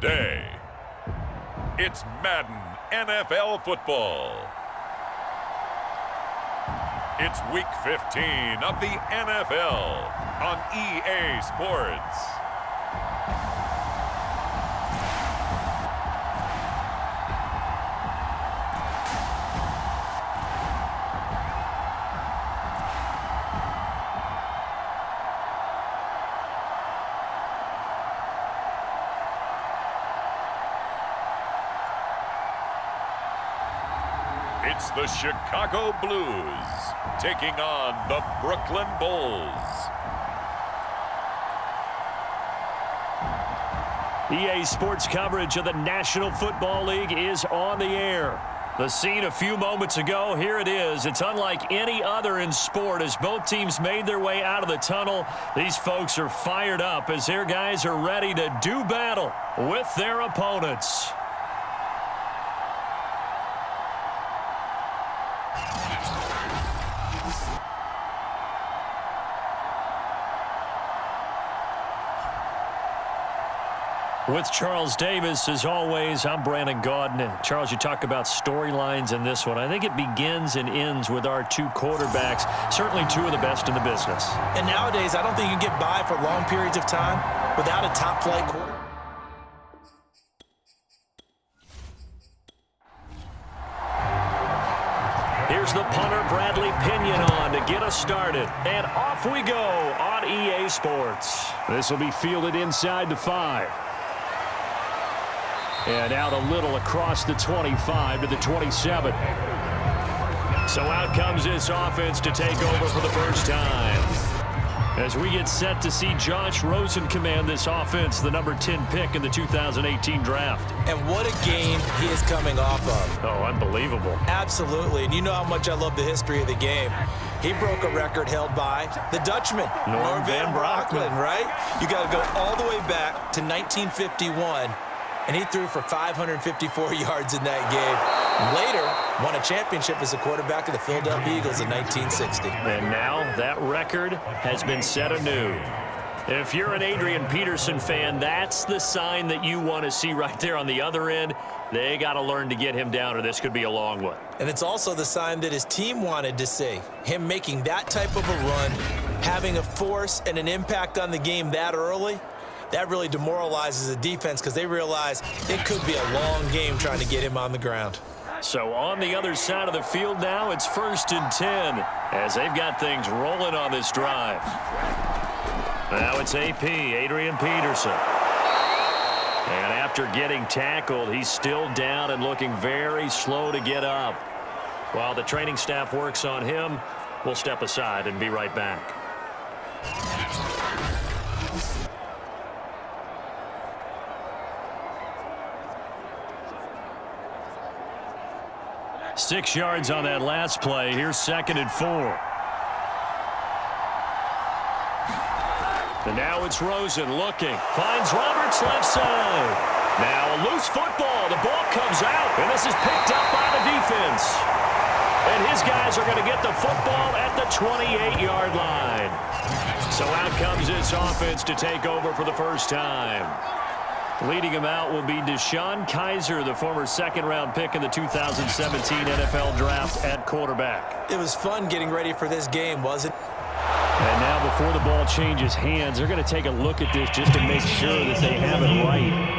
day. It's Madden NFL Football. It's Week 15 of the NFL on EA Sports. It's the Chicago Blues taking on the Brooklyn Bulls. EA Sports coverage of the National Football League is on the air. The scene a few moments ago, here it is. It's unlike any other in sport as both teams made their way out of the tunnel. These folks are fired up as their guys are ready to do battle with their opponents. With Charles Davis, as always, I'm Brandon Gaudin. Charles, you talk about storylines in this one. I think it begins and ends with our two quarterbacks, certainly two of the best in the business. And nowadays, I don't think you can get by for long periods of time without a top-flight quarterback. Here's the punter, Bradley Pinion, on to get us started. And off we go on EA Sports. This will be fielded inside the 5. And out a little across the 25 to the 27. So out comes this offense to take over for the first time. As we get set to see Josh Rosen command this offense, the number 10 pick in the 2018 draft. And what a game he is coming off of. Oh, unbelievable. Absolutely. And you know how much I love the history of the game. He broke a record held by the Dutchman, Norm Van Brocklin, right? You got to go all the way back to 1951. And he threw for 554 yards in that game. Later, won a championship as a quarterback of the Philadelphia Eagles in 1960. And now that record has been set anew. If you're an Adrian Peterson fan, that's the sign that you want to see right there on the other end. They got to learn to get him down, or this could be a long one. And it's also the sign that his team wanted to see. Him making that type of a run, having a force and an impact on the game that early. That really demoralizes the defense because they realize it could be a long game trying to get him on the ground. So on the other side of the field now, it's 1st and 10 as they've got things rolling on this drive. Now it's AP, Adrian Peterson. And after getting tackled, he's still down and looking very slow to get up. While the training staff works on him, we'll step aside and be right back. Six yards on that last play. Here's 2nd and 4. And now it's Rosen looking. Finds Roberts left side. Now a loose football. The ball comes out, and this is picked up by the defense. And his guys are going to get the football at the 28-yard line. So out comes this offense to take over for the first time. Leading him out will be DeShone Kizer, the former 2nd-round pick in the 2017 NFL Draft at quarterback. It was fun getting ready for this game, wasn't it? And now before the ball changes hands, they're going to take a look at this just to make sure that they have it right.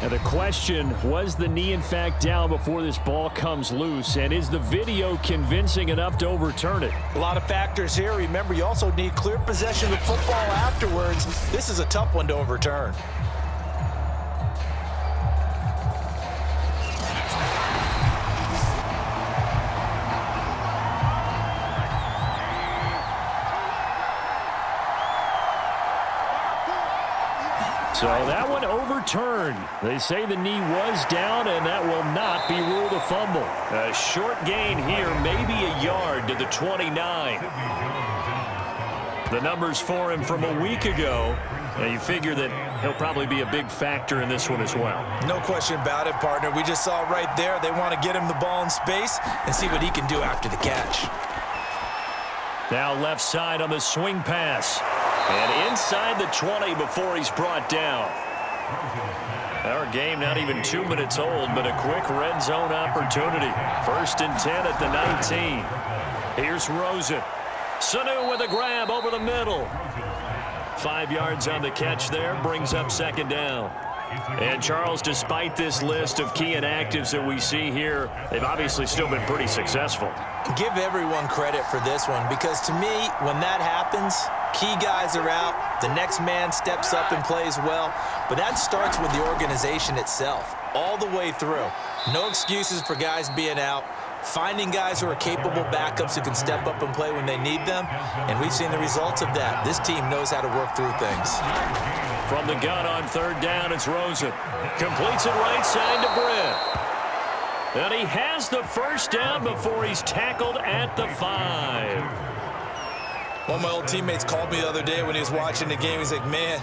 And the question, was the knee in fact down before this ball comes loose? And is the video convincing enough to overturn it? A lot of factors here. Remember, you also need clear possession of football afterwards. This is a tough one to overturn. So that one overturned. They say the knee was down, and that will not be ruled a fumble. A short gain here, maybe a yard to the 29. The numbers for him from a week ago. Now you figure that he'll probably be a big factor in this one as well. No question about it, partner. We just saw right there. They want to get him the ball in space and see what he can do after the catch. Now left side on the swing pass. And inside the 20 before he's brought down. Our game not even 2 minutes old, but a quick red zone opportunity. 1st and 10 at the 19. Here's Rosen. Sanu with a grab over the middle. 5 yards on the catch there, brings up 2nd down. And, Charles, despite this list of key inactives that we see here, they've obviously still been pretty successful. Give everyone credit for this one because, to me, when that happens, key guys are out, the next man steps up and plays well, but that starts with the organization itself, all the way through. No excuses for guys being out, finding guys who are capable backups who can step up and play when they need them, and we've seen the results of that. This team knows how to work through things. From the gun on 3rd down, it's Rosen. Completes it right side to Britt. And he has the 1st down before he's tackled at the 5. One of my old teammates called me the other day when he was watching the game. He's like, man,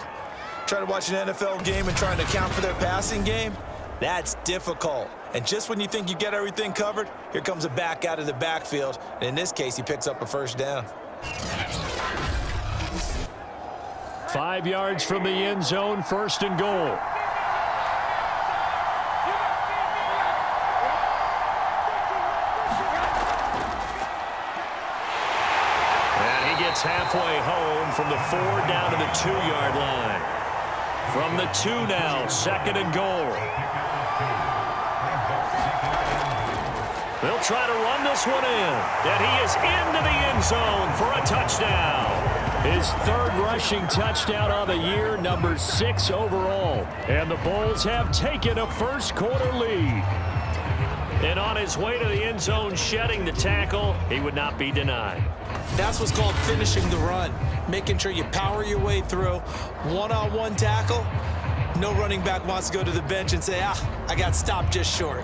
trying to watch an NFL game and trying to account for their passing game, that's difficult. And just when you think you get everything covered, here comes a back out of the backfield. And in this case, he picks up a 1st down. 5 yards from the end zone, 1st and goal. And he gets halfway home from the 4 down to the 2-yard line. From the 2 now, 2nd and goal. They'll try to run this one in. And he is into the end zone for a touchdown. His 3rd rushing touchdown on the year, number 6 overall. And the Bulls have taken a first-quarter lead. And on his way to the end zone, shedding the tackle, he would not be denied. That's what's called finishing the run, making sure you power your way through. One-on-one tackle, no running back wants to go to the bench and say, I got stopped just short.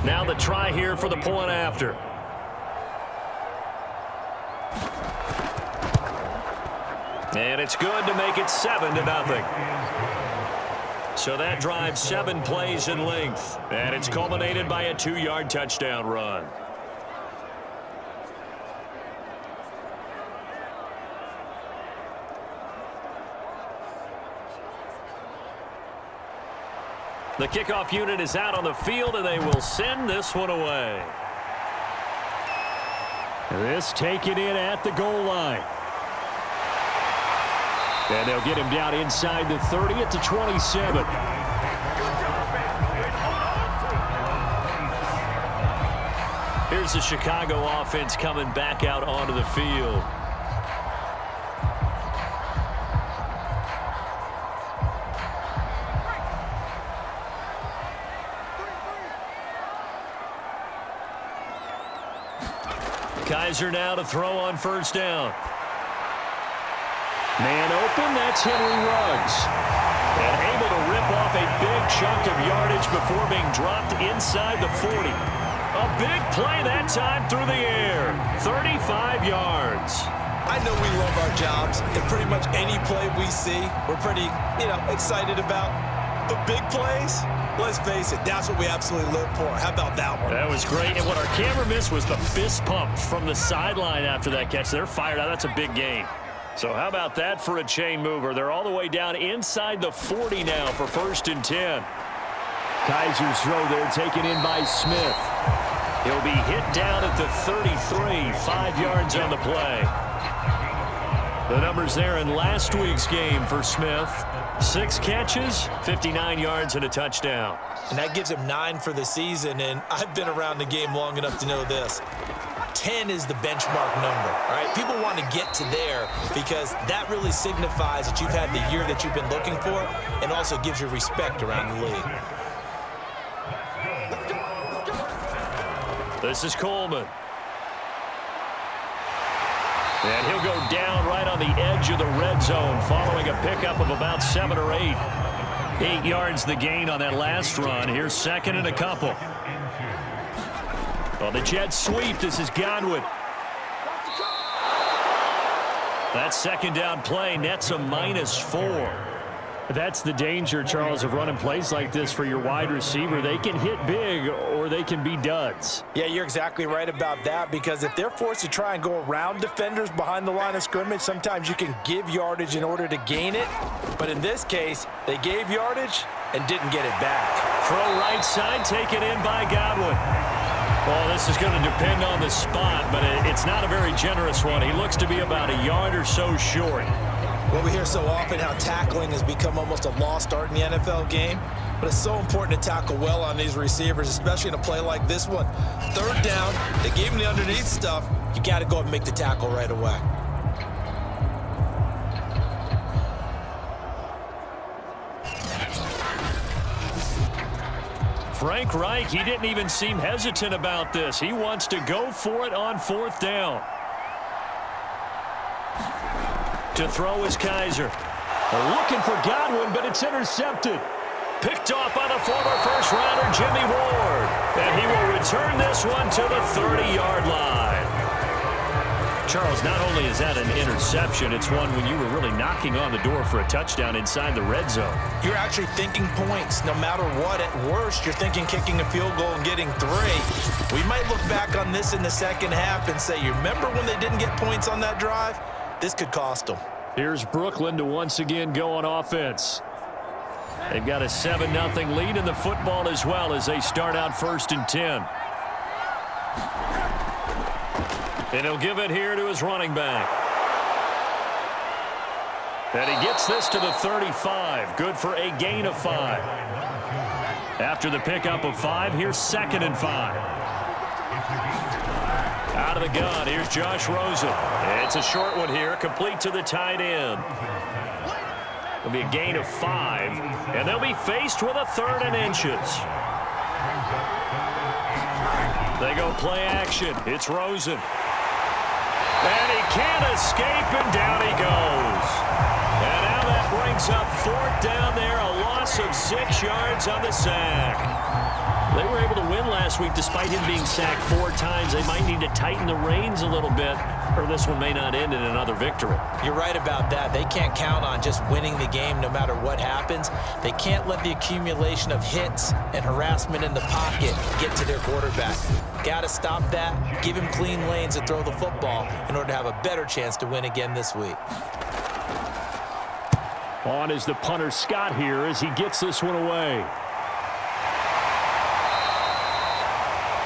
Now the try here for the point after. And it's good to make it 7-0. So that drives 7 plays in length. And it's culminated by a 2-yard touchdown run. The kickoff unit is out on the field, and they will send this one away. This taken in at the goal line. And they'll get him down inside the 30 at the 27. Here's the Chicago offense coming back out onto the field. Kaiser now to throw on 1st down. Man open, that's Henry Ruggs. And able to rip off a big chunk of yardage before being dropped inside the 40. A big play that time through the air. 35 yards. I know we love our jobs, and pretty much any play we see, we're pretty, excited about. But big plays, let's face it, that's what we absolutely live for. How about that one? That was great. And what our camera missed was the fist pump from the sideline after that catch. They're fired out. That's a big gain. So how about that for a chain mover? They're all the way down inside the 40 now for 1st and 10. Kaiser's throw there taken in by Smith. He'll be hit down at the 33, 5 yards on the play. The numbers there in last week's game for Smith. 6 catches, 59 yards, and a touchdown. And that gives him 9 for the season, and I've been around the game long enough to know this. 10 is the benchmark number, all right? People want to get to there because that really signifies that you've had the year that you've been looking for and also gives you respect around the league. This is Coleman. And he'll go down right on the edge of the red zone following a pickup of about 7 or 8. 8 yards the gain on that last run. Here's 2nd and a couple. Well, the Jets sweep. This is Godwin. That 2nd down play nets a -4. That's the danger, Charles, of running plays like this for your wide receiver. They can hit big or where they can be duds. Yeah, you're exactly right about that, because if they're forced to try and go around defenders behind the line of scrimmage, sometimes you can give yardage in order to gain it. But in this case, they gave yardage and didn't get it back. Throw right side, taken in by Godwin. Well, this is going to depend on the spot, but it's not a very generous one. He looks to be about a yard or so short. Well, we hear so often how tackling has become almost a lost art in the NFL game, but it's so important to tackle well on these receivers, especially in a play like this one. Third down, they gave him the underneath stuff. You got to go and make the tackle right away. Frank Reich, he didn't even seem hesitant about this. He wants to go for it on fourth down. To throw is Kaiser. They're looking for Godwin, but it's intercepted. Picked off by the former first-rounder Jimmy Ward. And he will return this one to the 30-yard line. Charles, not only is that an interception, it's one when you were really knocking on the door for a touchdown inside the red zone. You're actually thinking points. No matter what, at worst, you're thinking kicking a field goal and getting 3. We might look back on this in the second half and say, you remember when they didn't get points on that drive? This could cost them. Here's Brooklyn to once again go on offense. They've got a 7-0 lead in the football as well as they start out 1st and 10. And he'll give it here to his running back. And he gets this to the 35. Good for a gain of 5. After the pickup of 5, here's 2nd and 5. Out of the gun, here's Josh Rosen. It's a short one here, complete to the tight end. It'll be a gain of 5, and they'll be faced with a 3rd and inches. They go play action. It's Rosen. And he can't escape, and down he goes. And now that brings up 4th down there, a loss of 6 yards on the sack. They were able to win last week despite him being sacked 4 times. They might need to tighten the reins a little bit, or this one may not end in another victory. You're right about that. They can't count on just winning the game no matter what happens. They can't let the accumulation of hits and harassment in the pocket get to their quarterback. Got to stop that, give him clean lanes to throw the football in order to have a better chance to win again this week. On is the punter Scott here as he gets this one away.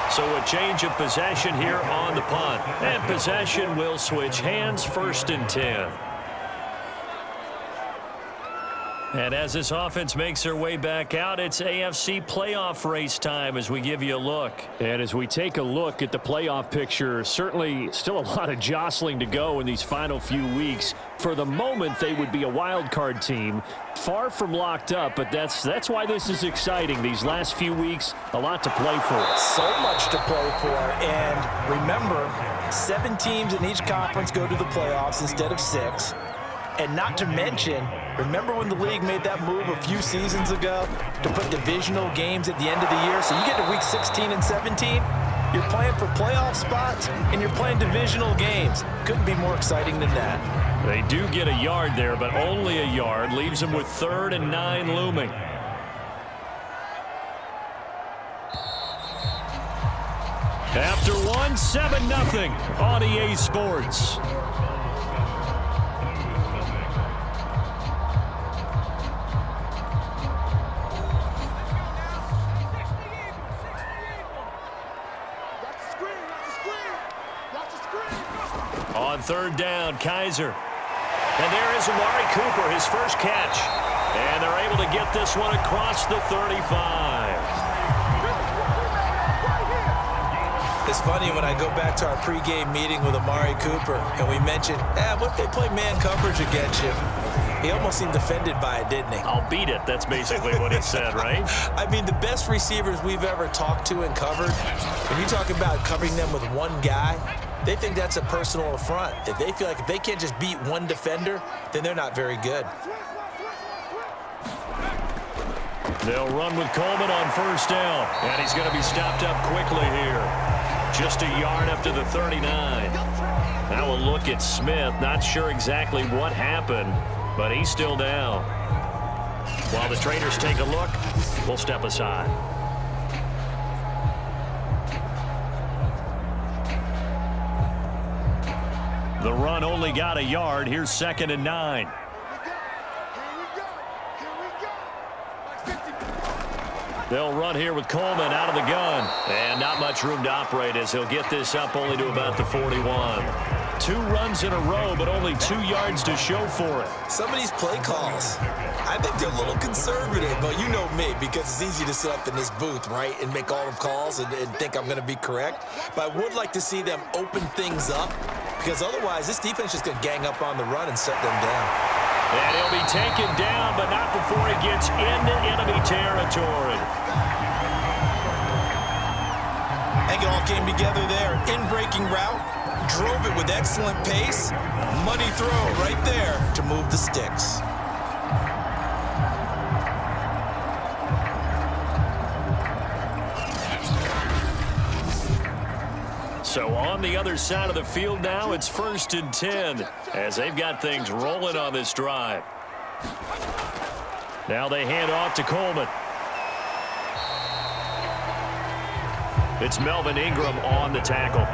So a change of possession here on the punt. And possession will switch hands, 1st and 10. And as this offense makes their way back out, it's AFC playoff race time as we give you a look. And as we take a look at the playoff picture, certainly still a lot of jostling to go in these final few weeks. For the moment, they would be a wild card team, far from locked up, but that's why this is exciting. These last few weeks, a lot to play for. So much to play for, and remember, 7 teams in each conference go to the playoffs instead of 6. And not to mention, remember when the league made that move a few seasons ago to put divisional games at the end of the year? So you get to week 16 and 17, you're playing for playoff spots, and you're playing divisional games. Couldn't be more exciting than that. They do get a yard there, but only a yard. Leaves them with 3rd and 9 looming. After 1, 7-0 on EA Sports. On 3rd down, Kaiser. And there is Amari Cooper, his first catch. And they're able to get this one across the 35. It's funny when I go back to our pregame meeting with Amari Cooper and we mentioned, what if they play man coverage against you? He almost seemed offended by it, didn't he? I'll beat it. That's basically what he said, right? I mean, the best receivers we've ever talked to and covered, when you talk about covering them with one guy, they think that's a personal affront. If they feel like if they can't just beat one defender, then they're not very good. They'll run with Coleman on 1st down. And he's going to be stopped up quickly here. Just a yard up to the 39. Now we'll look at Smith. Not sure exactly what happened, but he's still down. While the traders take a look, we'll step aside. The run only got a yard. Here's 2nd and 9. They'll run here with Coleman out of the gun. And not much room to operate as he'll get this up only to about the 41. 2 runs in a row, but only 2 yards to show for it. Some of these play calls, I think they're a little conservative, but you know me, because it's easy to sit up in this booth, right, and make all the calls and think I'm going to be correct. But I would like to see them open things up, because otherwise this defense is just going to gang up on the run and shut them down. And he'll be taken down, but not before he gets into enemy territory. I think it all came together there. In-breaking route, drove it with excellent pace. Money throw right there to move the sticks. So on the other side of the field now, it's 1st and 10 as they've got things rolling on this drive. Now they hand off to Coleman. It's Melvin Ingram on the tackle.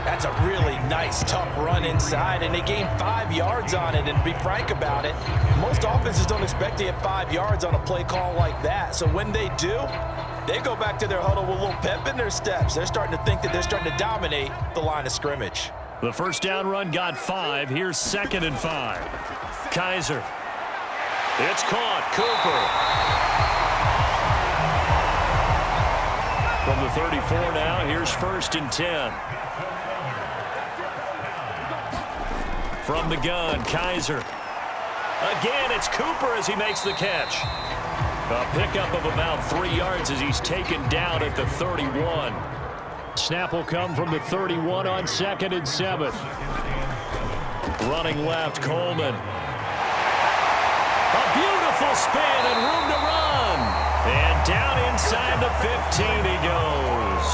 That's a really nice, tough run inside, and they gained 5 yards on it. And to be frank about it, most offenses don't expect to get 5 yards on a play call like that. So when they do, they go back to their huddle with a little pep in their steps. They're starting to think that they're starting to dominate the line of scrimmage. The first down run got 5. Here's 2nd and 5. Kaiser. It's caught. Cooper. From the 34 now, here's 1st and 10. From the gun, Kaiser. Again, it's Cooper as he makes the catch. A pickup of about 3 yards as he's taken down at the 31. Snap will come from the 31 on 2nd and 7. Running left, Coleman. A beautiful spin and room to run. And down inside the 15 he goes.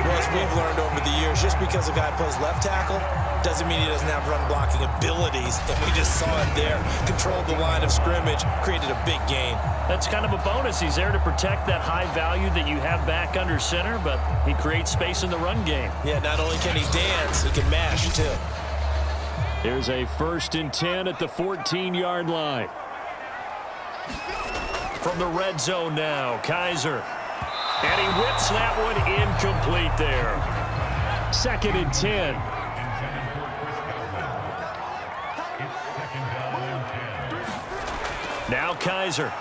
Well, as we've learned over the years, just because a guy plays left tackle doesn't mean he doesn't have run blocking abilities. And we just saw it there. Controlled the line of scrimmage, created a big gain. That's kind of a bonus. He's there to protect that high value that you have back under center, but he creates space in the run game. Yeah, not only can he dance, he can mash too. Here's a 1st and 10 at the 14-yard line. From the red zone now, Kaiser. And he whips that one incomplete there. 2nd and 10. Now Kaiser.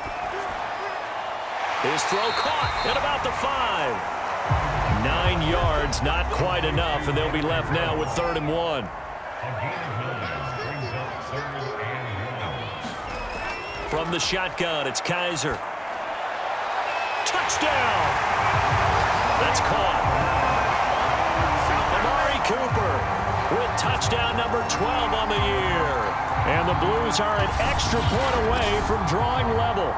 His throw caught at about the 5. 9 yards, not quite enough, and they'll be left now with 3rd and 1. From the shotgun, it's Kaiser. Touchdown! That's caught. Amari Cooper with touchdown number 12 on the year. And the Blues are an extra point away from drawing level.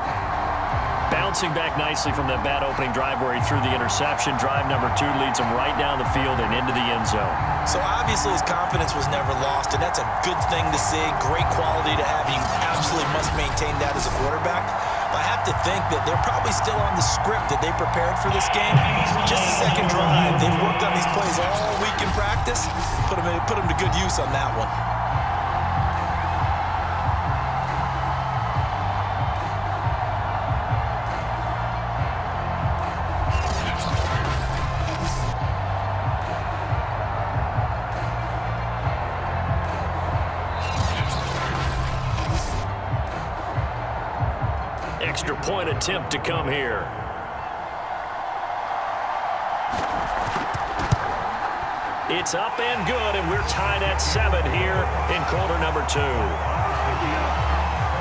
Bouncing back nicely from that bad opening drive where he threw the interception. Drive number 2 leads him right down the field and into the end zone. So obviously his confidence was never lost, and that's a good thing to see. Great quality to have. You absolutely must maintain that as a quarterback. But I have to think that they're probably still on the script that they prepared for this game. Just the second drive. They've worked on these plays all week in practice. Put them to good use on that one. Extra point attempt to come here. It's up and good, and we're tied at 7 here in quarter number 2.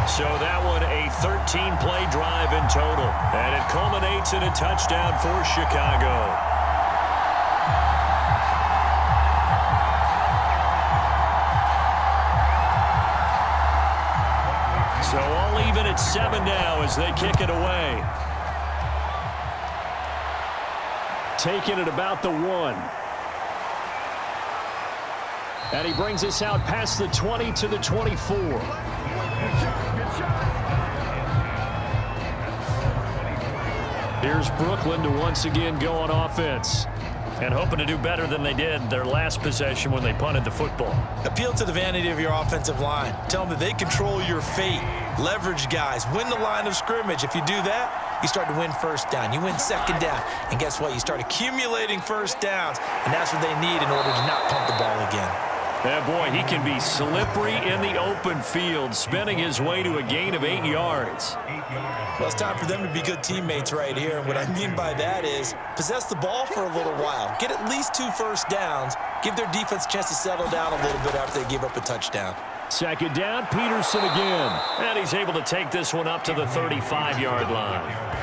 So that one a 13-play drive in total, and it culminates in a touchdown for Chicago. So all even at 7 now as they kick it away. Taking it about the 1. And he brings us out past the 20 to the 24. Here's Brooklyn to once again go on offense. and hoping to do better than they did their last possession when they punted the football. Appeal to the vanity of your offensive line. Tell them that they control your fate. Leverage guys. Win the line of scrimmage. If you do that, you start to win first down. You win second down. And guess what? You start accumulating first downs, and that's what they need in order to not punt the ball again. Yeah, boy, he can be slippery in the open field, spinning his way to a gain of 8 yards. Well, it's time for them to be good teammates right here. And what I mean by that is possess the ball for a little while. Get at least 2 first downs. Give their defense a chance to settle down a little bit after they give up a touchdown. Second down, Peterson again. And he's able to take this one up to the 35-yard line.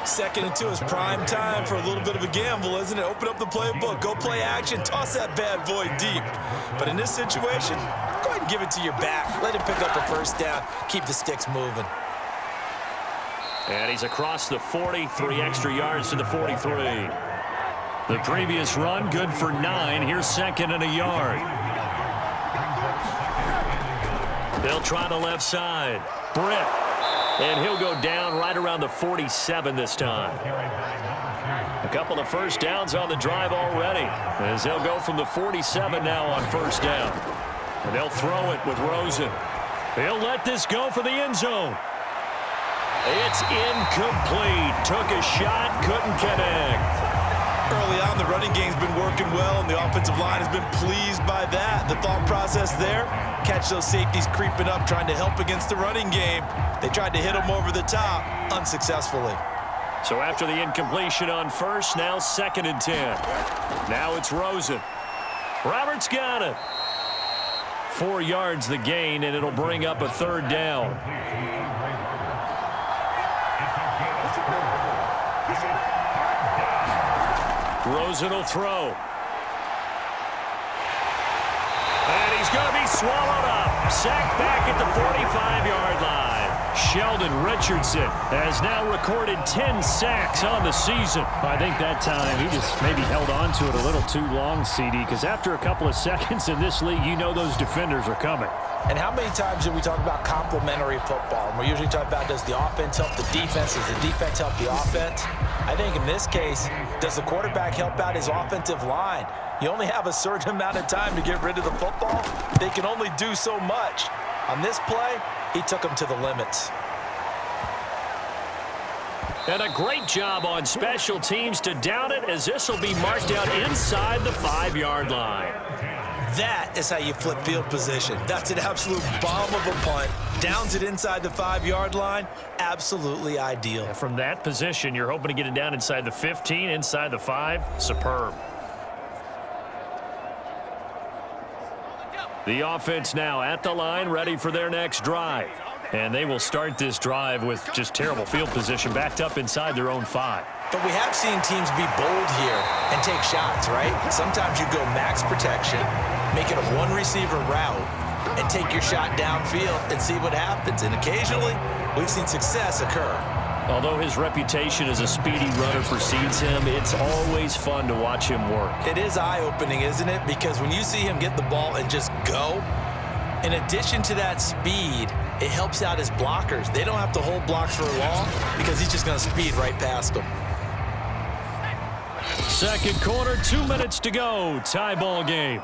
2nd and 2 is prime time for a little bit of a gamble, isn't it? Open up the playbook, go play action, toss that bad boy deep. But in this situation, go ahead and give it to your back. Let him pick up a first down. Keep the sticks moving. And he's across the 40, 3 extra yards to the 43. The previous run, good for 9. Here's 2nd and a yard. They'll try the left side. Britt. And he'll go down right around the 47 this time. A couple of first downs on the drive already, as they'll go from the 47 now on first down. And they'll throw it with Rosen. They'll let this go for the end zone. It's incomplete. Took a shot, couldn't connect. Early on, the running game's been working well, and the offensive line has been pleased by that. The thought process there, catch those safeties creeping up, trying to help against the running game. They tried to hit them over the top, unsuccessfully. So after the incompletion on first, now 2nd and 10. Now it's Rosen. Roberts got it. 4 yards the gain, and it'll bring up a 3rd down. Rosen will throw. And he's going to be swallowed up. Sacked back at the 45-yard line. Sheldon Richardson has now recorded 10 sacks on the season. I think that time he just maybe held on to it a little too long, CD, because after a couple of seconds in this league, you know those defenders are coming. And how many times do we talk about complementary football? And we usually talk about, does the offense help the defense? Does the defense help the offense? I think in this case, does the quarterback help out his offensive line? You only have a certain amount of time to get rid of the football. They can only do so much. On this play, he took them to the limits. And a great job on special teams to down it, as this will be marked out inside the 5-yard line. That is how you flip field position. That's an absolute bomb of a punt. Downs it inside the 5-yard line. Absolutely ideal. From that position, you're hoping to get it down inside the 15, inside the 5. Superb. The offense now at the line, ready for their next drive. And they will start this drive with just terrible field position, backed up inside their own 5. But we have seen teams be bold here and take shots, right? Sometimes you go max protection, make it a one-receiver route, and take your shot downfield and see what happens. And occasionally, we've seen success occur. Although his reputation as a speedy runner precedes him, it's always fun to watch him work. It is eye-opening, isn't it? Because when you see him get the ball and just go, in addition to that speed, it helps out his blockers. They don't have to hold blocks for long because he's just going to speed right past them. Second quarter, 2 minutes to go. Tie ball game.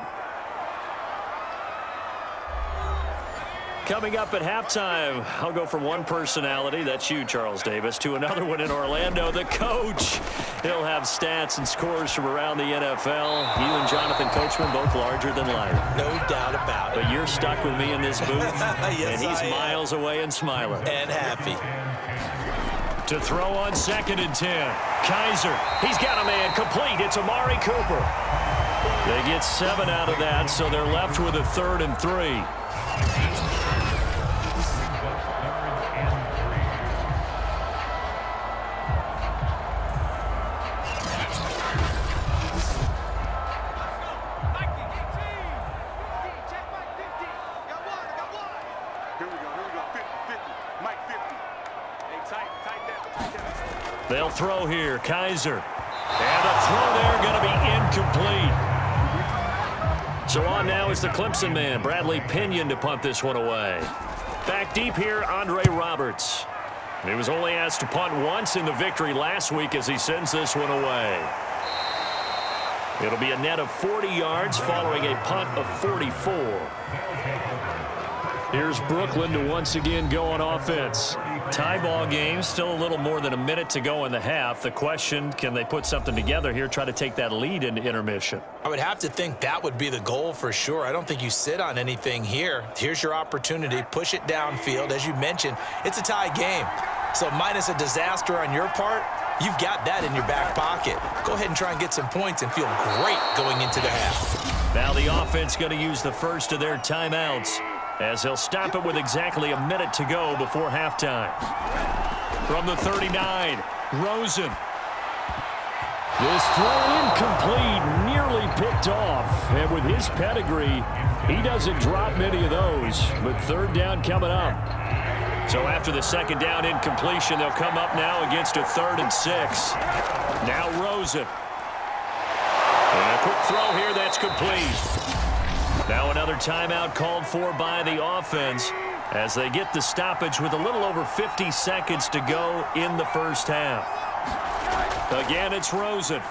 Coming up at halftime, I'll go from one personality, that's you, Charles Davis, to another one in Orlando, the coach. He'll have stats and scores from around the NFL. You and Jonathan Coachman, both larger than life. No doubt about it. But you're stuck with me in this booth, yes, and he's miles away and smiling. And happy. To throw on 2nd and 10. Kaiser, he's got a man complete. It's Amari Cooper. They get 7 out of that, so they're left with a 3rd and 3. They'll throw here, Kaiser. And the throw there going to be incomplete. So on now is the Clemson man, Bradley Pinion, to punt this one away. Back deep here, Andre Roberts. He was only asked to punt once in the victory last week as he sends this one away. It'll be a net of 40 yards following a punt of 44. Here's Brooklyn to once again go on offense. Tie ball game, still a little more than a minute to go in the half. The question, can they put something together here, try to take that lead into intermission? I would have to think that would be the goal for sure. I don't think you sit on anything here. Here's your opportunity. Push it downfield. As you mentioned, it's a tie game. So minus a disaster on your part, you've got that in your back pocket. Go ahead and try and get some points and feel great going into the half. Now the offense going to use the first of their timeouts, as they'll stop it with exactly a minute to go before halftime. From the 39, Rosen. This throw incomplete, nearly picked off. And with his pedigree, he doesn't drop many of those. But third down coming up. So after the second down incompletion, they'll come up now against a 3rd and 6. Now Rosen. And a quick throw here that's complete. Now another timeout called for by the offense as they get the stoppage with a little over 50 seconds to go in the first half. Again, it's Rosen.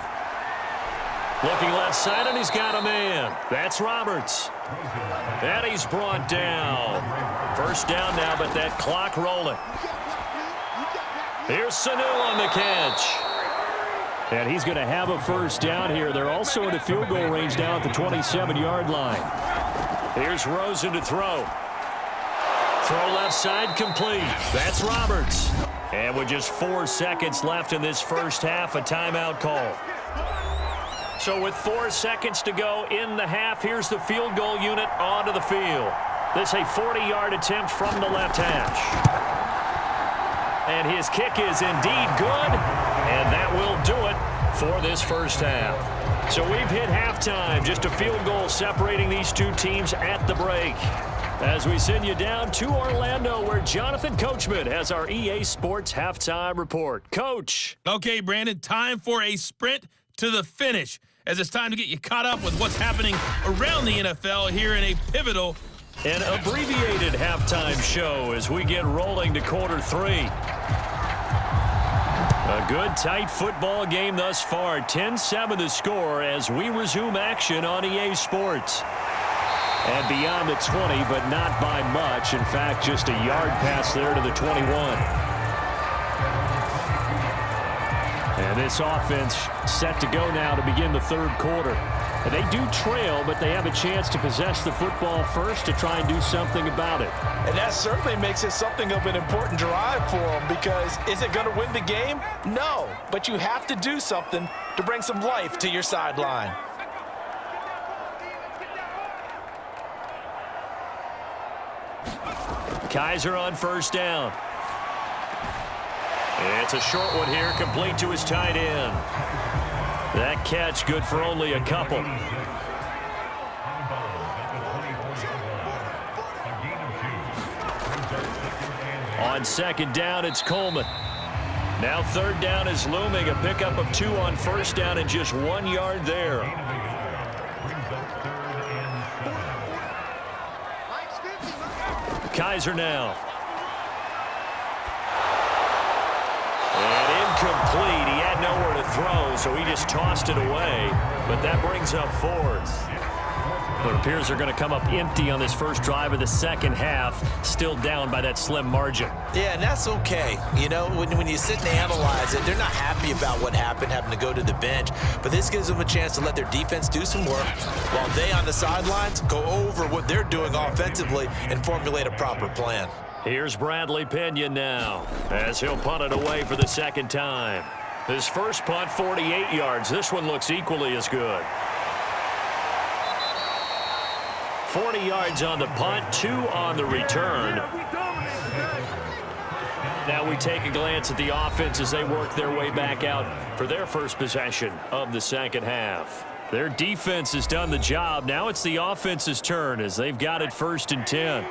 Looking left side, and he's got a man. That's Roberts. And he's brought down. First down now, but that clock rolling. Here's Sanu on the catch. And he's going to have a first down here. They're also in the field goal range now at the 27-yard line. Here's Rosen to throw. Throw left side complete. That's Roberts. And with just 4 seconds left in this first half, a timeout call. So with 4 seconds to go in the half, here's the field goal unit onto the field. This a 40-yard attempt from the left hash. And his kick is indeed good, and that will do it for this first half. So we've hit halftime, just a field goal separating these two teams at the break. As we send you down to Orlando, where Jonathan Coachman has our EA Sports halftime report. Coach. Okay, Brandon, time for a sprint to the finish, as it's time to get you caught up with what's happening around the NFL here in a pivotal An abbreviated halftime show as we get rolling to quarter 3. A good, tight football game thus far. 10-7 the score as we resume action on EA Sports. And beyond the 20, but not by much. In fact, just a yard pass there to the 21. And this offense set to go now to begin the third quarter. And they do trail, but they have a chance to possess the football first to try and do something about it. And that certainly makes it something of an important drive for them, because is it going to win the game? No, but you have to do something to bring some life to your sideline. Kaiser on first down. It's a short one here, complete to his tight end. That catch good for only a couple. On second down, it's Coleman. Now third down is looming. A pickup of 2 on first down and just 1 yard there. Kaiser now. And incomplete. He had nowhere to throw, so he just tossed it away. But that brings up 4th. It appears they're going to come up empty on this first drive of the second half, still down by that slim margin. Yeah, and that's okay. You know, when you sit and analyze it, they're not happy about what happened, having to go to the bench. But this gives them a chance to let their defense do some work while they on the sidelines go over what they're doing offensively and formulate a proper plan. Here's Bradley Pena now, as he'll punt it away for the second time. His first punt, 48 yards. This one looks equally as good. 40 yards on the punt, 2 on the return. Now we take a glance at the offense as they work their way back out for their first possession of the second half. Their defense has done the job. Now it's the offense's turn as they've got it 1st and 10.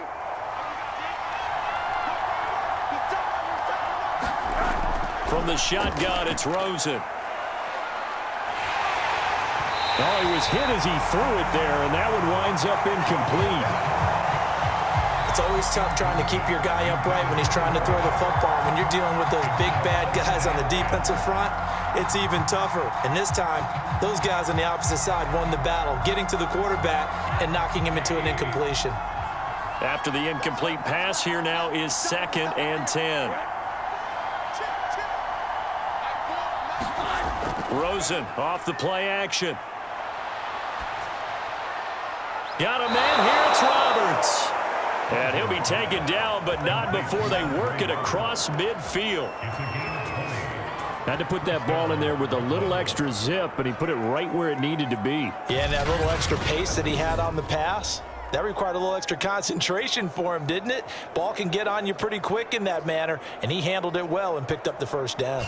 From the shotgun, it's Rosen. Oh, he was hit as he threw it there, and that one winds up incomplete. It's always tough trying to keep your guy upright when he's trying to throw the football. When you're dealing with those big, bad guys on the defensive front, it's even tougher. And this time, those guys on the opposite side won the battle, getting to the quarterback and knocking him into an incompletion. After the incomplete pass, here now is 2nd and 10. Rosen off the play action. Got a man here, it's Roberts. And he'll be taken down, but not before they work it across midfield. Had to put that ball in there with a little extra zip, and he put it right where it needed to be. Yeah, and that little extra pace that he had on the pass, that required a little extra concentration for him, didn't it? Ball can get on you pretty quick in that manner, and he handled it well and picked up the first down.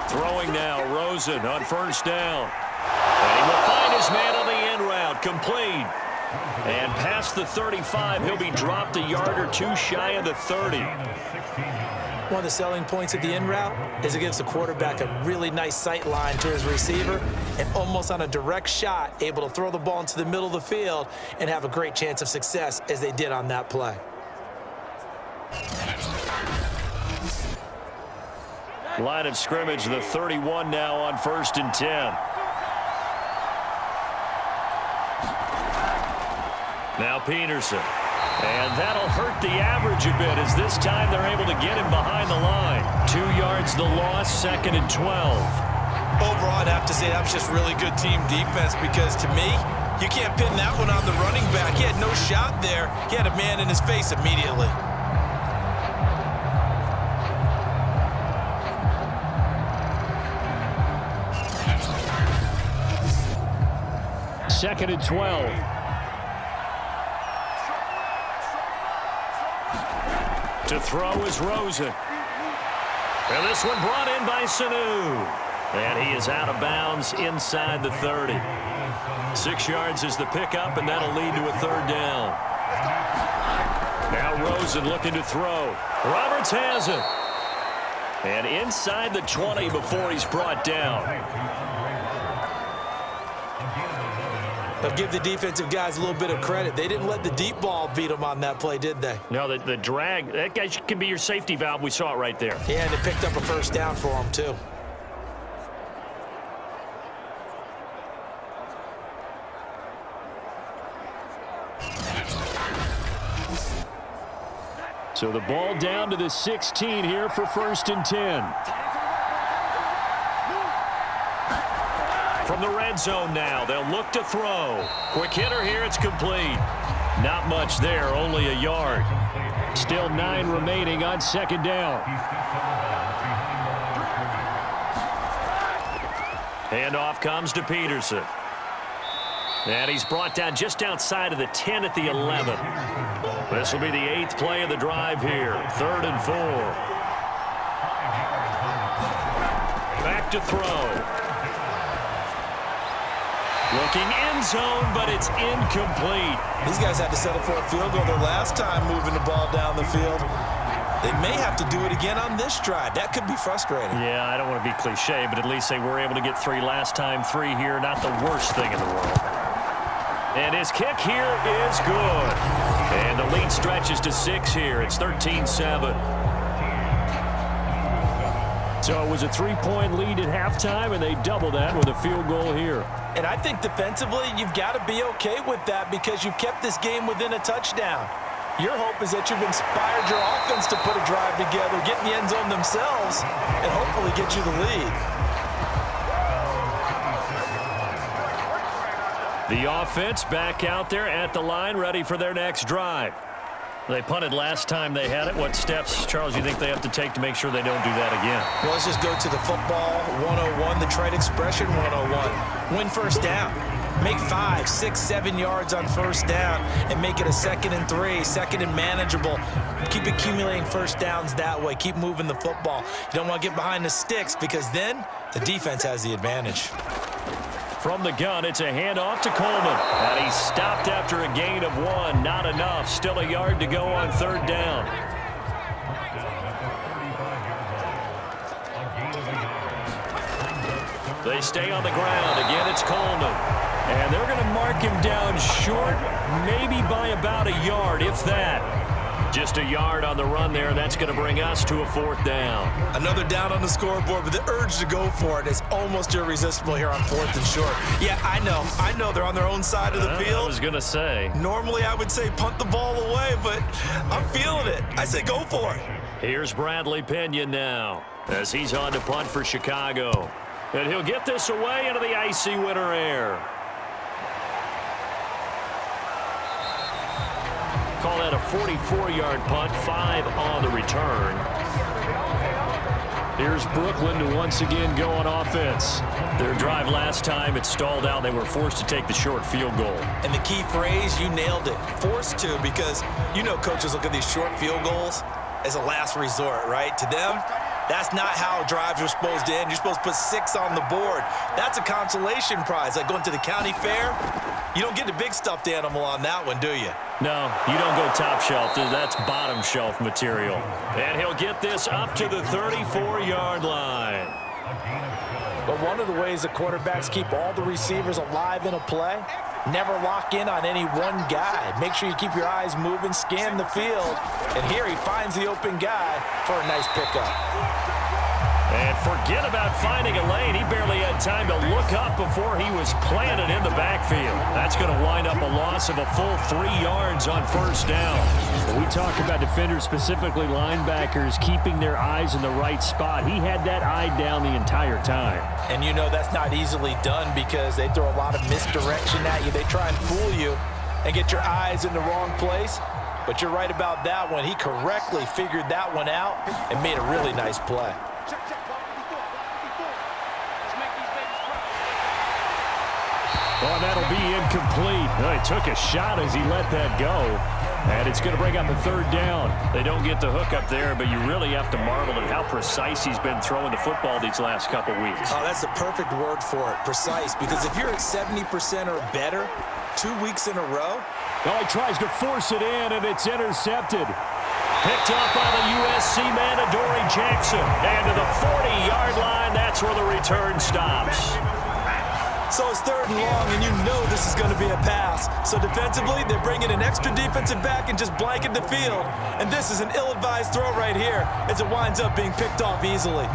Throwing now, Rosen on first down. And he will find his man on the end route, complete. And past the 35, he'll be dropped a yard or two shy of the 30. One of the selling points of the in route is it gives the quarterback a really nice sight line to his receiver and almost on a direct shot able to throw the ball into the middle of the field and have a great chance of success as they did on that play. Line of scrimmage, the 31 now on 1st and 10. Now Peterson. And that'll hurt the average a bit as this time they're able to get him behind the line. 2 yards the loss, 2nd and 12. Overall, I'd have to say that was just really good team defense because to me, you can't pin that one on the running back. He had no shot there. He had a man in his face immediately. Second and 12. To throw is Rosen. And this one brought in by Sanu. And he is out of bounds inside the 30. 6 yards is the pickup, and that'll lead to a 3rd down. Now Rosen looking to throw. Roberts has it. And inside the 20 before he's brought down. They'll give the defensive guys a little bit of credit. They didn't let the deep ball beat them on that play, did they? No, the drag, that guy can be your safety valve. We saw it right there. Yeah, and they picked up a first down for them, too. So the ball down to the 16 here for 1st and 10. From the red zone now, they'll look to throw. Quick hitter here, it's complete. Not much there, only a yard. Still 9 remaining on 2nd down. Handoff comes to Peterson. And he's brought down just outside of the 10 at the 11. This will be the 8th play of the drive here. 3rd and 4. Back to throw. Looking end zone, but it's incomplete. These guys had to settle for a field goal their last time moving the ball down the field. They may have to do it again on this drive. That could be frustrating. Yeah, I don't want to be cliche, but at least they were able to get 3 last time. 3 here, not the worst thing in the world. And his kick here is good. And the lead stretches to 6 here. It's 13-7. So it was a 3-point lead at halftime, and they doubled that with a field goal here. And I think defensively, you've got to be okay with that because you've kept this game within a touchdown. Your hope is that you've inspired your offense to put a drive together, get in the end zone themselves, and hopefully get you the lead. The offense back out there at the line, ready for their next drive. They punted last time they had it. What steps, Charles, you think they have to take to make sure they don't do that again? Well, let's just go to the football 101, the trade expression 101. Win first down. Make 5, 6, 7 yards on first down and make it a 2nd and 3, 2nd and manageable. Keep accumulating first downs that way. Keep moving the football. You don't want to get behind the sticks because then the defense has the advantage. From the gun, it's a handoff to Coleman. And he's stopped after a gain of 1. Not enough. Still a yard to go on 3rd down. They stay on the ground. Again, it's Coleman. And they're going to mark him down short, maybe by about a yard, if that. Just a yard on the run there. That's going to bring us to a 4th down. Another down on the scoreboard, but the urge to go for it is almost irresistible here on 4th and short. Yeah, I know they're on their own side of the field. I was going to say. Normally I would say punt the ball away, but I'm feeling it. I say go for it. Here's Bradley Pinion now as he's on to punt for Chicago. And he'll get this away into the icy winter air. Call that a 44-yard punt, 5 on the return. Here's Brooklyn to once again go on offense. Their drive last time, it stalled out. They were forced to take the short field goal. And the key phrase, you nailed it. Forced to, because you know coaches look at these short field goals as a last resort, right? To them, that's not how drives are supposed to end. You're supposed to put 6 on the board. That's a consolation prize. Like going to the county fair, you don't get the big stuffed animal on that one, do you? No, you don't go top shelf. That's bottom shelf material. And he'll get this up to the 34-yard line. But one of the ways the quarterbacks keep all the receivers alive in a play, never lock in on any one guy. Make sure you keep your eyes moving, scan the field. And here he finds the open guy for a nice pickup. And forget about finding a lane. He barely had time to look up before he was planted in the backfield. That's going to wind up a loss of a full 3 yards on 1st down. When we talk about defenders, specifically linebackers, keeping their eyes in the right spot, he had that eye down the entire time. And you know that's not easily done because they throw a lot of misdirection at you. They try and fool you and get your eyes in the wrong place. But you're right about that one. He correctly figured that one out and made a really nice play. Oh, that'll be incomplete. Oh, he took a shot as he let that go. And it's going to bring up a 3rd down. They don't get the hook up there, but you really have to marvel at how precise he's been throwing the football these last couple weeks. Oh, that's the perfect word for it, precise. Because if you're at 70% or better 2 weeks in a row. Oh, he tries to force it in, and it's intercepted. Picked up by the USC man, Adoree Jackson. And to the 40-yard line, that's where the return stops. So it's 3rd and long, and you know this is going to be a pass. So defensively, they're bringing an extra defensive back and just blanket the field. And this is an ill-advised throw right here as it winds up being picked off easily.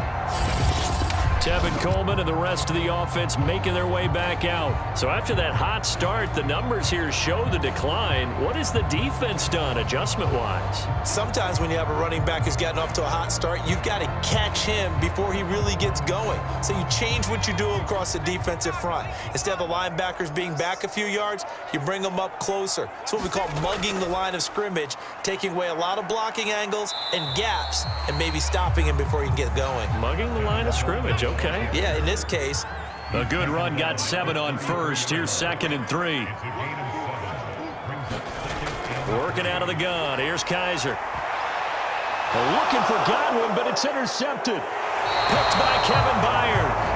Tevin Coleman and the rest of the offense making their way back out. So after that hot start, the numbers here show the decline. What has the defense done adjustment-wise? Sometimes when you have a running back who's gotten off to a hot start, you've got to catch him before he really gets going. So you change what you do across the defensive front. Instead of the linebackers being back a few yards, you bring them up closer. It's what we call mugging the line of scrimmage, taking away a lot of blocking angles and gaps and maybe stopping him before he can get going. Mugging the line of scrimmage. Okay. Yeah, in this case. A good run, got 7 on 1st. Here's 2nd and 3. Working out of the gun. Here's Kaiser. Looking for Godwin, but it's intercepted. Picked by Kevin Byard.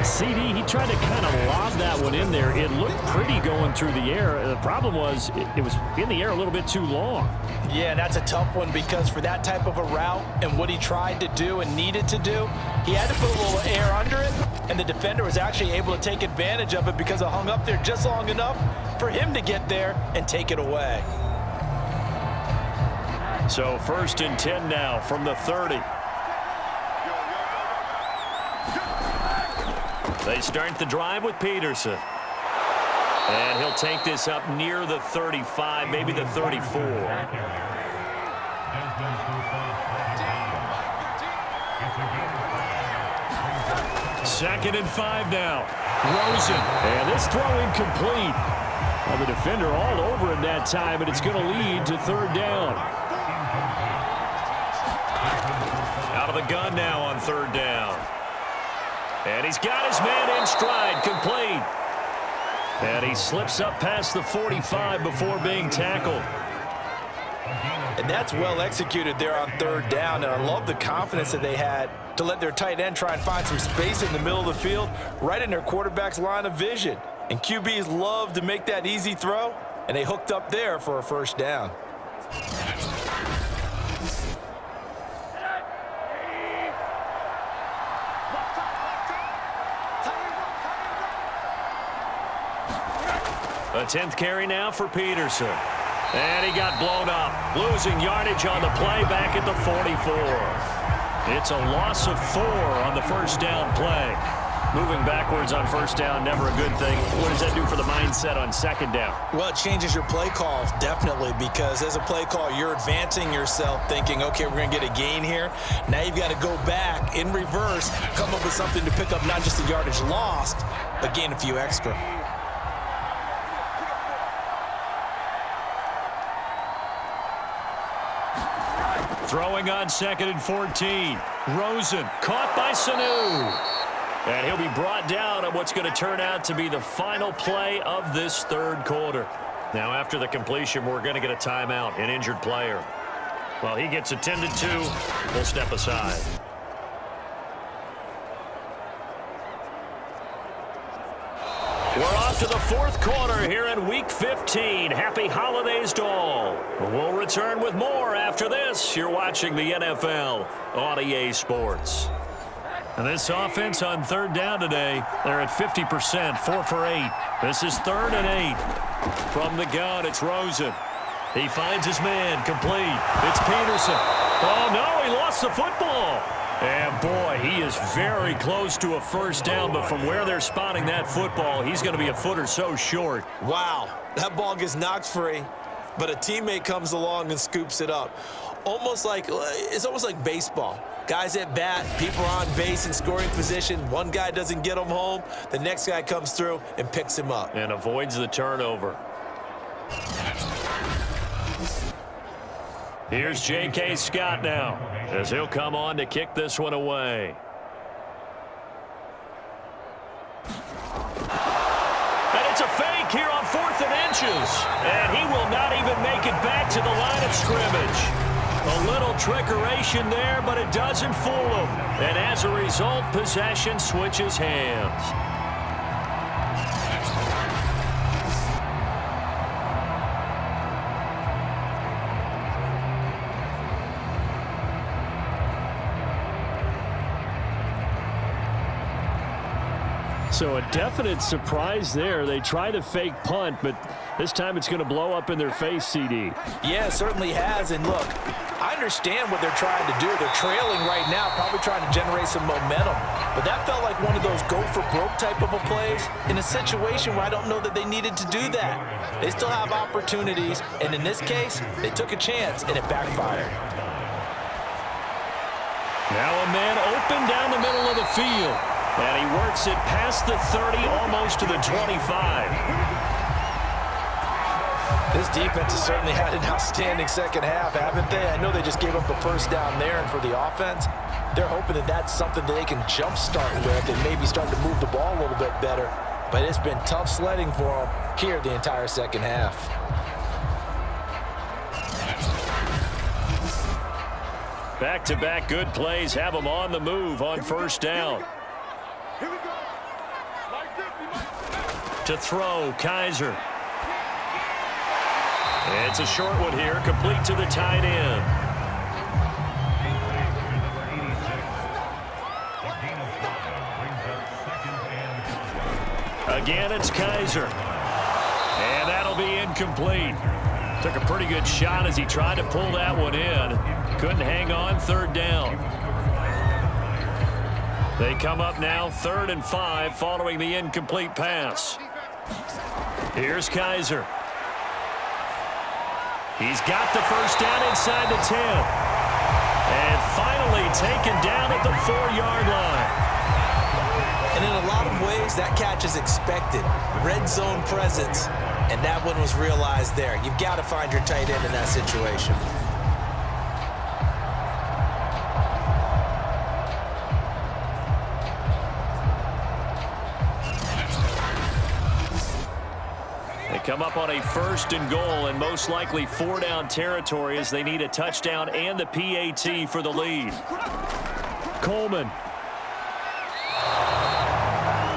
CD, he tried to kind of lob that one in there. It looked pretty going through the air. The problem was it was in the air a little bit too long. Yeah, and that's a tough one because for that type of a route and what he tried to do and needed to do, he had to put a little air under it, and the defender was actually able to take advantage of it because it hung up there just long enough for him to get there and take it away. So 1st and 10 now from the 30. They start the drive with Peterson. And he'll take this up near the 35, maybe the 34. Second and 5 now. Rosen. And this throw incomplete. Well, the defender all over him that time, but it's going to lead to 3rd down. Out of the gun now on 3rd down. And he's got his man in stride, complete. And he slips up past the 45 before being tackled. And that's well executed there on 3rd down. And I love the confidence that they had to let their tight end try and find some space in the middle of the field, right in their quarterback's line of vision. And QBs love to make that easy throw, and they hooked up there for a 1st down. A 10th carry now for Peterson. And he got blown up, losing yardage on the play back at the 44. It's a loss of 4 on the first down play. Moving backwards on first down, never a good thing. What does that do for the mindset on second down? Well, it changes your play call, definitely, because as a play call, you're advancing yourself thinking, okay, we're going to get a gain here. Now you've got to go back in reverse, come up with something to pick up not just the yardage lost, but gain a few extra. Throwing on 2nd and 14. Rosen caught by Sanu. And he'll be brought down on what's going to turn out to be the final play of this third quarter. Now, after the completion, we're going to get a timeout, an injured player. While he gets attended to, we'll step aside. We're off to the fourth quarter here in Week 15. Happy holidays to all. We'll return with more after this. You're watching the NFL on EA Sports. And this offense on third down today, they're at 50%, 4 for 8. This is 3rd and 8. From the gun, it's Rosen. He finds his man, complete. It's Peterson. Oh, no, he lost the football. And, boy, he is very close to a first down, but from where they're spotting that football, he's going to be a foot or so short. Wow, that ball gets knocked free, but a teammate comes along and scoops it up. It's almost like baseball. Guys at bat, people are on base in scoring position. One guy doesn't get him home. The next guy comes through and picks him up. And avoids the turnover. Here's J.K. Scott now, as he'll come on to kick this one away. And it's a fake here on 4th and inches. And he will not even make it back to the line of scrimmage. A little trickeration there, but it doesn't fool him. And as a result, possession switches hands. So a definite surprise there. They try to fake punt, but this time it's going to blow up in their face, CD. Yeah, it certainly has. And look, I understand what they're trying to do. They're trailing right now, probably trying to generate some momentum. But that felt like one of those go-for-broke type of a plays in a situation where I don't know that they needed to do that. They still have opportunities, and in this case, they took a chance, and it backfired. Now a man open down the middle of the field. And he works it past the 30, almost to the 25. This defense has certainly had an outstanding second half, haven't they? I know they just gave up a first down there, and for the offense, they're hoping that that's something that they can jumpstart with and maybe start to move the ball a little bit better. But it's been tough sledding for them here the entire second half. Back-to-back good plays have them on the move on first down. To throw, Kaiser. It's a short one here, complete to the tight end. Again, it's Kaiser. And that'll be incomplete. Took a pretty good shot as he tried to pull that one in. Couldn't hang on, third down. They come up now 3rd and 5 following the incomplete pass. Here's Kaiser. He's got the first down inside the 10. And finally taken down at the 4-yard line. And in a lot of ways, that catch is expected. Red zone presence, and that one was realized there. You've got to find your tight end in that situation. Come up on a 1st and goal and most likely 4-down territory as they need a touchdown and the PAT for the lead. Coleman.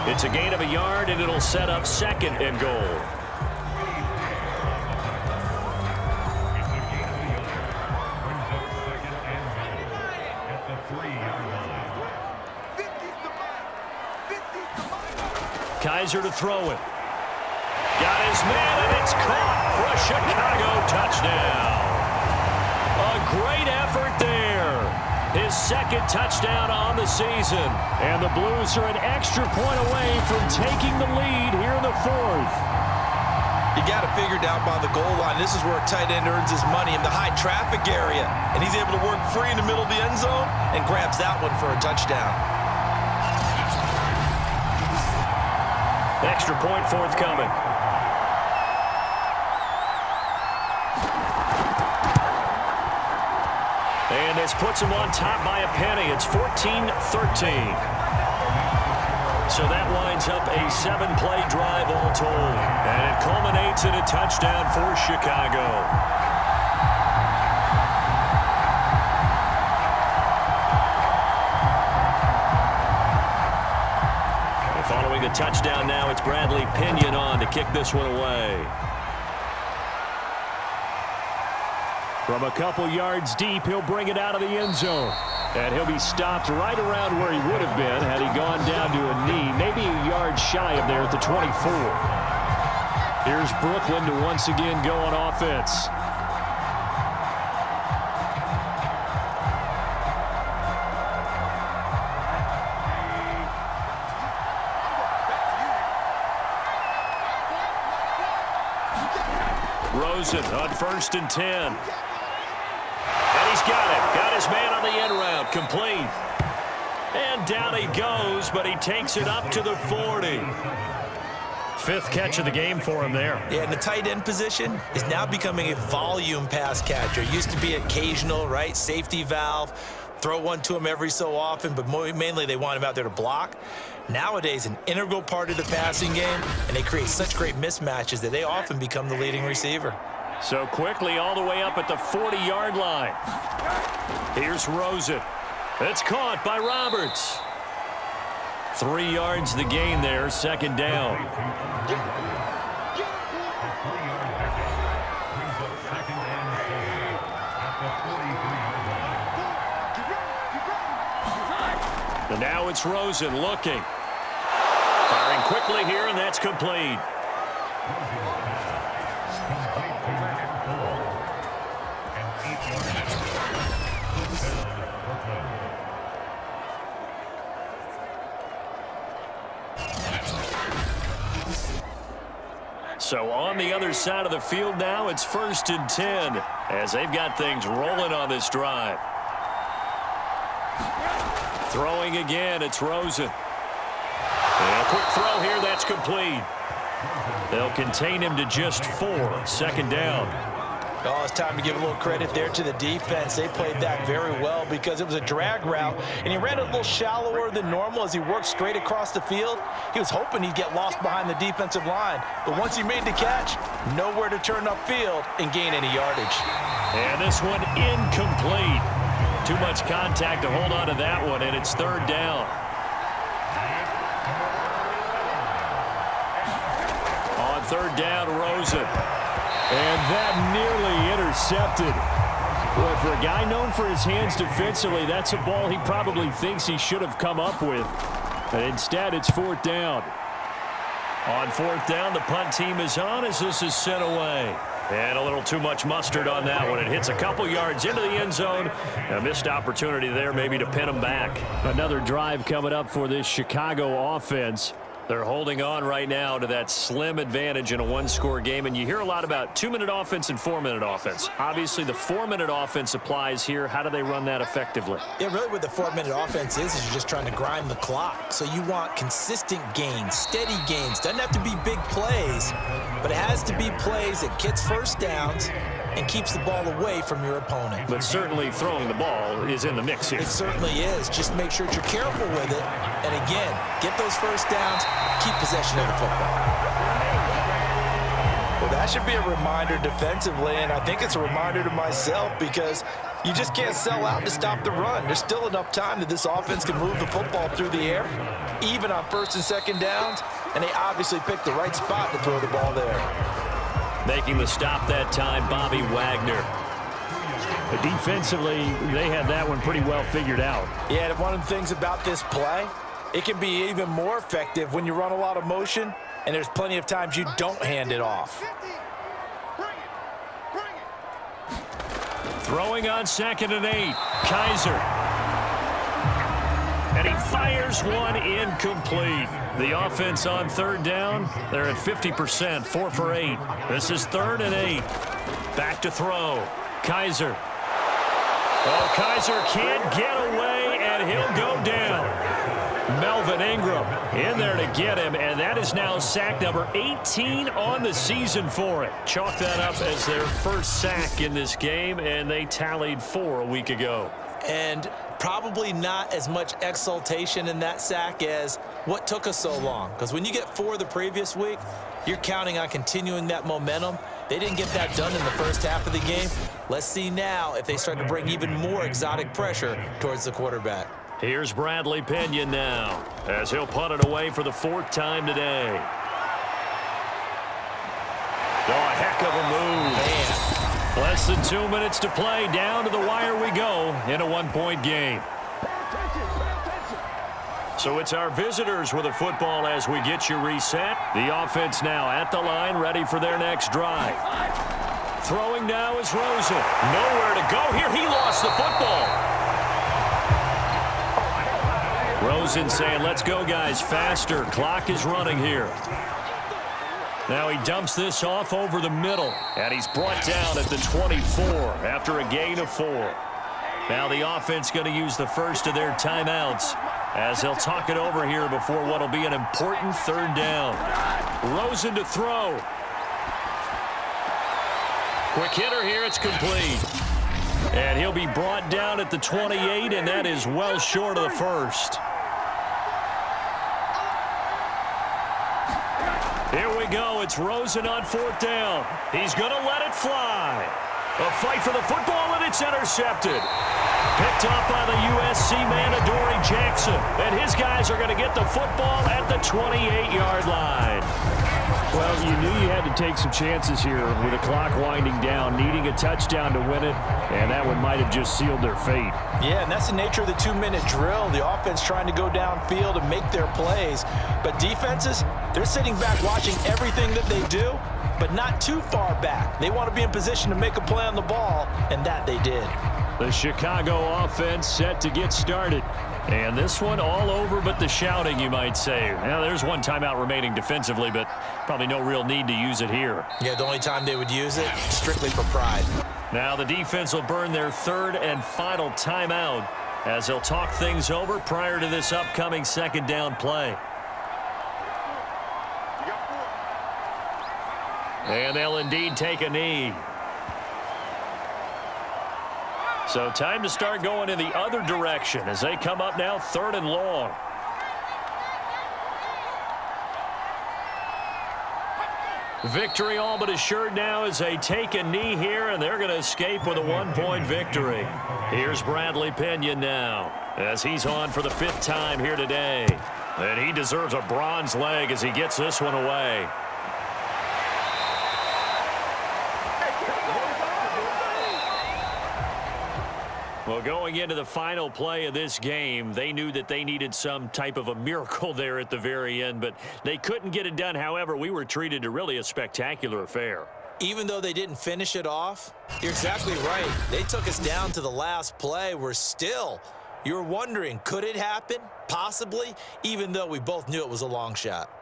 It's a gain of a yard and it'll set up 2nd and goal. Kaiser to throw it. Got his man, and it's caught for a Chicago touchdown. A great effort there. His second touchdown on the season. And the Blues are an extra point away from taking the lead here in the fourth. You got to figure down by the goal line. This is where a tight end earns his money in the high traffic area. And he's able to work free in the middle of the end zone and grabs that one for a touchdown. Extra point forthcoming. And this puts him on top by a penny. It's 14-13. So that winds up a 7-play drive all told. And it culminates in a touchdown for Chicago. And following the touchdown now, it's Bradley Pinion on to kick this one away. From a couple yards deep, he'll bring it out of the end zone. And he'll be stopped right around where he would have been had he gone down to a knee, maybe a yard shy of there at the 24. Here's Brooklyn to once again go on offense. Rosen on 1st and 10. And he's got it. Got his man on the end route. Complete. And down he goes, but he takes it up to the 40. 5th catch of the game for him there. Yeah, and the tight end position is now becoming a volume pass catcher. Used to be occasional, right? Safety valve. Throw one to him every so often, but mainly they want him out there to block. Nowadays, an integral part of the passing game, and they create such great mismatches that they often become the leading receiver. So quickly all the way up at the 40-yard line. Here's Rosen. It's caught by Roberts. 3 yards the gain there, 2nd down. And now it's Rosen looking. Firing quickly here, and that's complete. So on the other side of the field now, it's 1st and 10 as they've got things rolling on this drive. Throwing again, it's Rosen. And a quick throw here, that's complete. They'll contain him to just 4, 2nd down. Oh, it's time to give a little credit there to the defense. They played that very well because it was a drag route, and he ran a little shallower than normal as he worked straight across the field. He was hoping he'd get lost behind the defensive line, but once he made the catch, nowhere to turn upfield and gain any yardage. And this one incomplete. Too much contact to hold on to that one, and it's 3rd down. On 3rd down, Rosen. And that nearly intercepted. Boy, for a guy known for his hands defensively, that's a ball he probably thinks he should have come up with. But instead, it's 4th down. On 4th down, the punt team is on as this is sent away. And a little too much mustard on that one. It hits a couple yards into the end zone. A missed opportunity there maybe to pin him back. Another drive coming up for this Chicago offense. They're holding on right now to that slim advantage in a one-score game. And you hear a lot about 2-minute offense and 4-minute offense. Obviously, the 4-minute offense applies here. How do they run that effectively? Yeah, really what the 4-minute offense is you're just trying to grind the clock. So you want consistent gains, steady gains. Doesn't have to be big plays, but it has to be plays that gets first downs and keeps the ball away from your opponent. But certainly throwing the ball is in the mix here. It certainly is. Just make sure that you're careful with it. And again, get those first downs, keep possession of the football. Well, that should be a reminder defensively, and I think it's a reminder to myself because you just can't sell out to stop the run. There's still enough time that this offense can move the football through the air, even on 1st and 2nd downs, and they obviously picked the right spot to throw the ball there. Making the stop that time, Bobby Wagner. But defensively, they had that one pretty well figured out. Yeah, one of the things about this play, it can be even more effective when you run a lot of motion and there's plenty of times you don't hand it off. Throwing on 2nd and 8. Kaiser. And he fires one incomplete. The offense on 3rd down, they're at 50%, 4 for 8. This is 3rd and 8. Back to throw. Kaiser. Oh, Kaiser can't get away, and he'll go down. Melvin Ingram in there to get him, and that is now sack number 18 on the season for it. Chalk that up as their first sack in this game, and they tallied 4 a week ago. And probably not as much exultation in that sack as what took us so long. Because when you get 4 the previous week, you're counting on continuing that momentum. They didn't get that done in the first half of the game. Let's see now if they start to bring even more exotic pressure towards the quarterback. Here's Bradley Pinion now, as he'll punt it away for the 4th time today. Oh, a heck of a move. Man. Less than 2 minutes to play. Down to the wire we go in a 1-point game. So it's our visitors with a football as we get you reset. The offense now at the line, ready for their next drive. Throwing now is Rosen. Nowhere to go here. He lost the football. Rosen saying, let's go, guys, faster. Clock is running here. Now he dumps this off over the middle, and he's brought down at the 24 after a gain of 4. Now the offense going to use the first of their timeouts as they'll talk it over here before what will be an important 3rd down. Rosen to throw. Quick hitter here, it's complete. And he'll be brought down at the 28, and that is well short of the first. Here we go. It's Rosen on 4th down. He's going to let it fly. A fight for the football, and it's intercepted. Picked up by the USC man, Adoree Jackson. And his guys are going to get the football at the 28-yard line. Well, you knew you had to take some chances here with the clock winding down, needing a touchdown to win it, and that one might have just sealed their fate. Yeah, and that's the nature of the 2-minute drill. The offense trying to go downfield and make their plays. But defenses, they're sitting back watching everything that they do, but not too far back. They want to be in position to make a play on the ball, and that they did. The Chicago offense set to get started. And this one all over but the shouting, you might say. Now, there's one timeout remaining defensively, but probably no real need to use it here. Yeah, the only time they would use it, strictly for pride. Now the defense will burn their 3rd and final timeout as they'll talk things over prior to this upcoming 2nd down play. And they'll indeed take a knee. So time to start going in the other direction as they come up now 3rd and long. Victory all but assured now as they take a knee here, and they're going to escape with a 1-point victory. Here's Bradley Pinion now as he's on for the 5th time here today. And he deserves a bronze leg as he gets this one away. Well, going into the final play of this game, they knew that they needed some type of a miracle there at the very end, but they couldn't get it done. However, we were treated to really a spectacular affair. Even though they didn't finish it off, you're exactly right. They took us down to the last play. You're wondering, could it happen? Possibly, even though we both knew it was a long shot.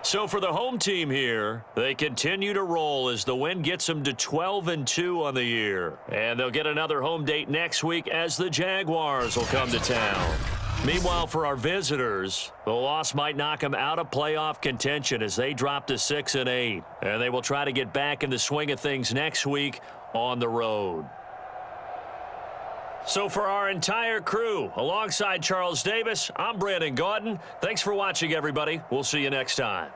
So for the home team here, they continue to roll as the win gets them to 12-2 on the year. And they'll get another home date next week as the Jaguars will come to town. Meanwhile, for our visitors, the loss might knock them out of playoff contention as they drop to 6-8. And they will try to get back in the swing of things next week on the road. So for our entire crew, alongside Charles Davis, I'm Brandon Gaudin. Thanks for watching, everybody. We'll see you next time.